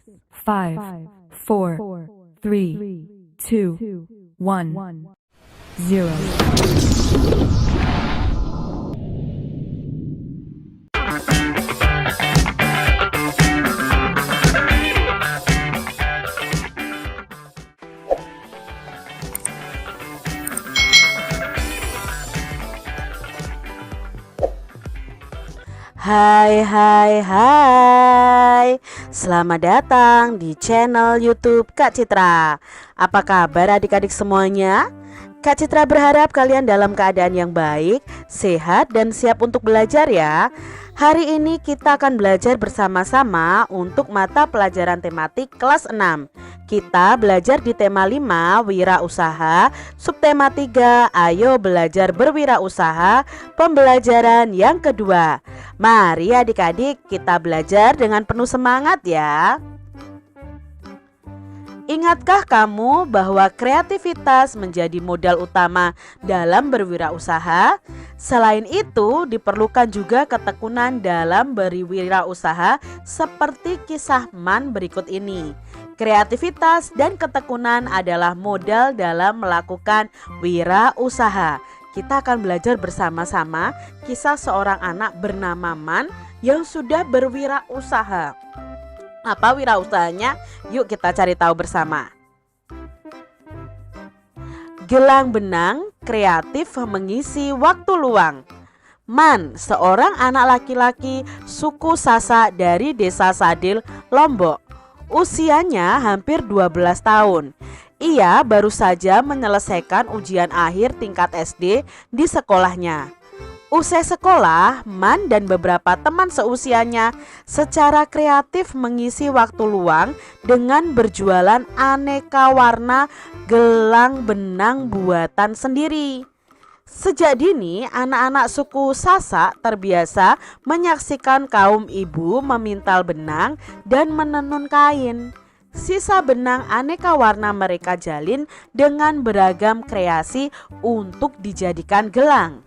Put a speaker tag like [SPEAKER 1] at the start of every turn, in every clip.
[SPEAKER 1] 5, 4, 3, 2, 1, 0.
[SPEAKER 2] Hai, selamat datang di channel YouTube Kak Citra. Apa kabar adik-adik semuanya? Kak Citra berharap kalian dalam keadaan yang baik, sehat, dan siap untuk belajar ya. Hari ini kita akan belajar bersama-sama untuk mata pelajaran tematik kelas 6. Kita belajar di tema 5, wirausaha, subtema 3, ayo belajar berwirausaha, pembelajaran yang kedua. Mari adik-adik kita belajar dengan penuh semangat ya. Ingatkah kamu bahwa kreativitas menjadi modal utama dalam berwirausaha? Selain itu, diperlukan juga ketekunan dalam berwirausaha seperti kisah Man berikut ini. Kreativitas dan ketekunan adalah modal dalam melakukan wirausaha. Kita akan belajar bersama-sama kisah seorang anak bernama Man yang sudah berwirausaha. Apa wirausahanya? Yuk kita cari tahu bersama. Gelang benang kreatif mengisi waktu luang. Man, seorang anak laki-laki suku Sasak dari desa Sadil, Lombok. Usianya hampir 12 tahun. Ia baru saja menyelesaikan ujian akhir tingkat SD di sekolahnya. Usai sekolah, Man dan beberapa teman seusianya secara kreatif mengisi waktu luang dengan berjualan aneka warna gelang benang buatan sendiri. Sejak dini, anak-anak suku Sasak terbiasa menyaksikan kaum ibu memintal benang dan menenun kain. Sisa benang aneka warna mereka jalin dengan beragam kreasi untuk dijadikan gelang.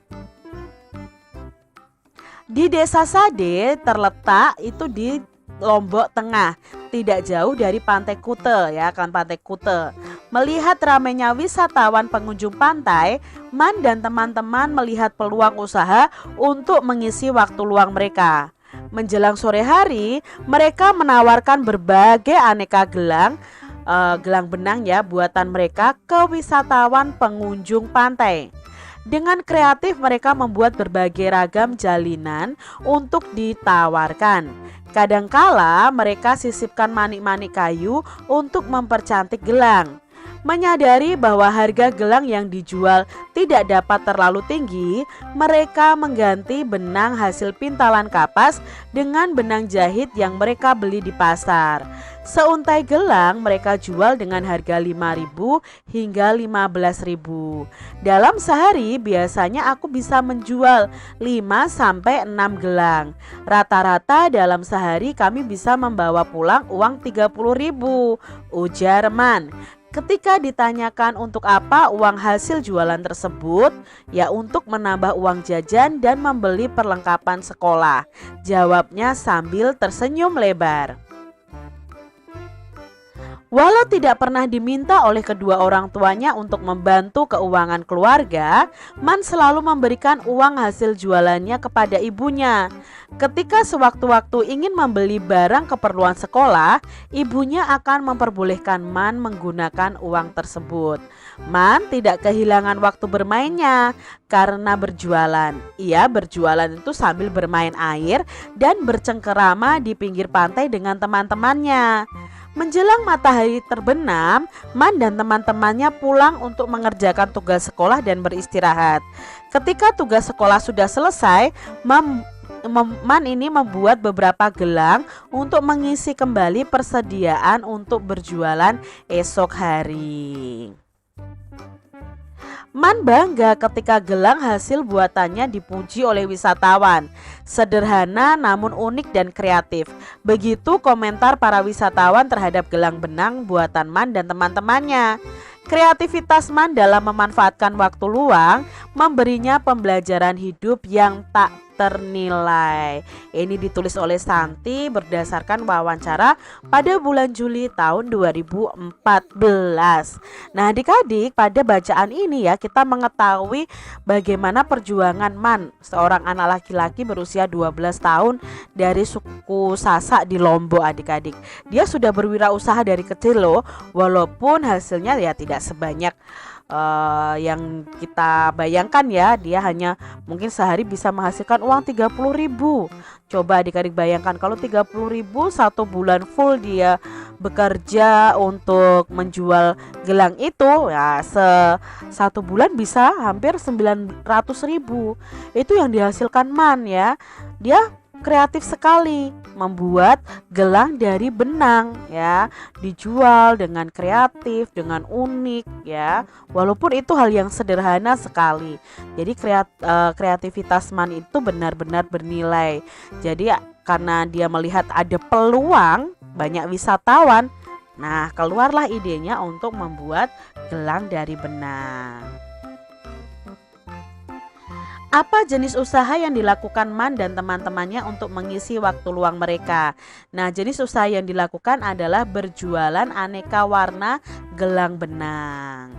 [SPEAKER 2] Di desa Sade terletak itu di Lombok Tengah, tidak jauh dari Pantai Kute ya kan, Pantai Kute. Melihat ramainya wisatawan pengunjung pantai, Man dan teman-teman melihat peluang usaha untuk mengisi waktu luang mereka. Menjelang sore hari, mereka menawarkan berbagai aneka gelang benang ya buatan mereka ke wisatawan pengunjung pantai. Dengan kreatif mereka membuat berbagai ragam jalinan untuk ditawarkan. Kadangkala mereka sisipkan manik-manik kayu untuk mempercantik gelang. Menyadari bahwa harga gelang yang dijual tidak dapat terlalu tinggi, mereka mengganti benang hasil pintalan kapas dengan benang jahit yang mereka beli di pasar. Seuntai gelang mereka jual dengan harga 5.000 hingga 15.000. Dalam sehari biasanya aku bisa menjual 5 sampai 6 gelang. Rata-rata dalam sehari kami bisa membawa pulang uang 30.000, ujar Man. Ketika ditanyakan untuk apa uang hasil jualan tersebut, ya untuk menambah uang jajan dan membeli perlengkapan sekolah, jawabnya sambil tersenyum lebar. Walau tidak pernah diminta oleh kedua orang tuanya untuk membantu keuangan keluarga, Man selalu memberikan uang hasil jualannya kepada ibunya. Ketika sewaktu-waktu ingin membeli barang keperluan sekolah, ibunya akan memperbolehkan Man menggunakan uang tersebut. Man tidak kehilangan waktu bermainnya karena berjualan. Ia berjualan itu sambil bermain air dan bercengkerama di pinggir pantai dengan teman-temannya. Menjelang matahari terbenam, Man dan teman-temannya pulang untuk mengerjakan tugas sekolah dan beristirahat. Ketika tugas sekolah sudah selesai, Man ini membuat beberapa gelang untuk mengisi kembali persediaan untuk berjualan esok hari. Man bangga ketika gelang hasil buatannya dipuji oleh wisatawan. Sederhana namun unik dan kreatif. Begitu komentar para wisatawan terhadap gelang benang buatan Man dan teman-temannya. Kreativitas Man dalam memanfaatkan waktu luang memberinya pembelajaran hidup yang tak ternilai. Ini ditulis oleh Santi berdasarkan wawancara pada bulan Juli tahun 2014. Nah, adik-adik, pada bacaan ini ya kita mengetahui bagaimana perjuangan Man, seorang anak laki-laki berusia 12 tahun dari suku Sasak di Lombok, adik-adik. Dia sudah berwirausaha dari kecil loh, walaupun hasilnya ya tidak sebanyak yang kita bayangkan ya. Dia hanya mungkin sehari bisa menghasilkan uang 30.000. Coba adik-adik bayangkan kalau 30.000 1 bulan full dia bekerja untuk menjual gelang itu ya, satu bulan bisa hampir 900.000. Itu yang dihasilkan Man ya. Dia kreatif sekali membuat gelang dari benang ya, dijual dengan kreatif, dengan unik ya, walaupun itu hal yang sederhana sekali. Jadi kreativitas Man itu benar-benar bernilai. Jadi karena dia melihat ada peluang banyak wisatawan, nah keluarlah idenya untuk membuat gelang dari benang. Apa jenis usaha yang dilakukan Man dan teman-temannya untuk mengisi waktu luang mereka? Nah, jenis usaha yang dilakukan adalah berjualan aneka warna gelang benang.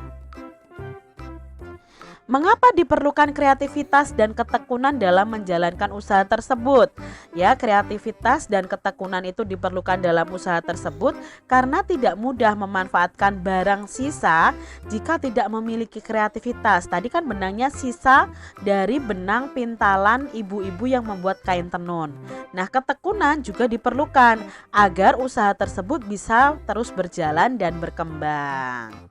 [SPEAKER 2] Mengapa diperlukan kreativitas dan ketekunan dalam menjalankan usaha tersebut? Ya, kreativitas dan ketekunan itu diperlukan dalam usaha tersebut karena tidak mudah memanfaatkan barang sisa jika tidak memiliki kreativitas. Tadi kan benangnya sisa dari benang pintalan ibu-ibu yang membuat kain tenun. Nah, ketekunan juga diperlukan agar usaha tersebut bisa terus berjalan dan berkembang.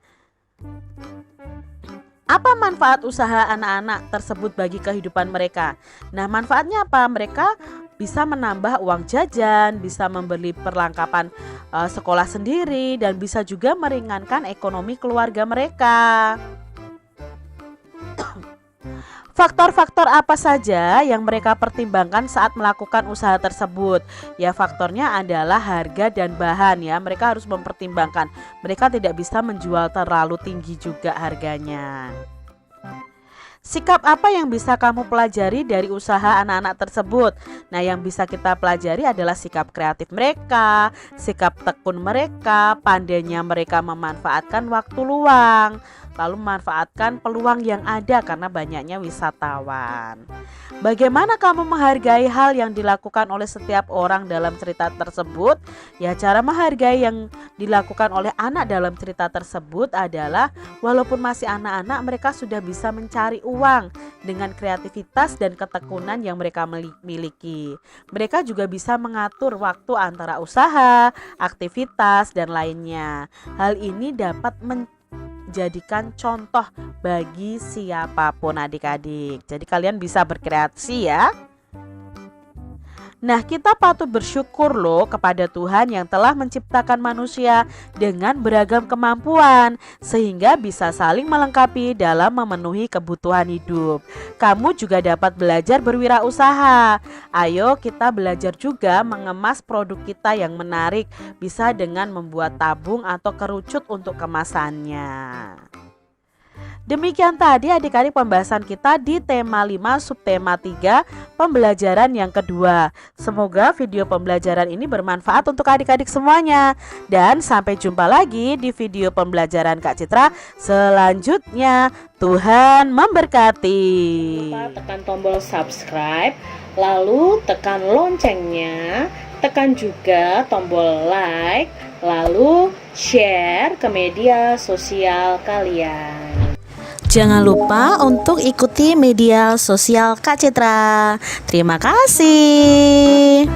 [SPEAKER 2] Apa manfaat usaha anak-anak tersebut bagi kehidupan mereka? Nah, manfaatnya apa? Mereka bisa menambah uang jajan, bisa membeli perlengkapan sekolah sendiri, dan bisa juga meringankan ekonomi keluarga mereka. Faktor-faktor apa saja yang mereka pertimbangkan saat melakukan usaha tersebut? Ya, faktornya adalah harga dan bahan ya. Mereka harus mempertimbangkan. Mereka tidak bisa menjual terlalu tinggi juga harganya. Sikap apa yang bisa kamu pelajari dari usaha anak-anak tersebut? Nah, yang bisa kita pelajari adalah sikap kreatif mereka, sikap tekun mereka, pandainya mereka memanfaatkan waktu luang, lalu memanfaatkan peluang yang ada karena banyaknya wisatawan. Bagaimana kamu menghargai hal yang dilakukan oleh setiap orang dalam cerita tersebut? Ya, cara menghargai yang dilakukan oleh anak dalam cerita tersebut adalah walaupun masih anak-anak, mereka sudah bisa mencari uang dengan kreativitas dan ketekunan yang mereka miliki. Mereka juga bisa mengatur waktu antara usaha, aktivitas, dan lainnya. Hal ini dapat menjadikan contoh bagi siapapun adik-adik. Jadi kalian bisa berkreasi ya. Nah, kita patut bersyukur loh kepada Tuhan yang telah menciptakan manusia dengan beragam kemampuan sehingga bisa saling melengkapi dalam memenuhi kebutuhan hidup. Kamu juga dapat belajar berwirausaha. Ayo kita belajar juga mengemas produk kita yang menarik, bisa dengan membuat tabung atau kerucut untuk kemasannya. Demikian tadi adik-adik pembahasan kita di tema 5 subtema 3 pembelajaran yang kedua. Semoga video pembelajaran ini bermanfaat untuk adik-adik semuanya. Dan sampai jumpa lagi di video pembelajaran Kak Citra selanjutnya. Tuhan memberkati.
[SPEAKER 3] Lupa tekan tombol subscribe, lalu tekan loncengnya, tekan juga tombol like, lalu share ke media sosial kalian.
[SPEAKER 4] Jangan lupa untuk ikuti media sosial Kak Citra. Terima kasih.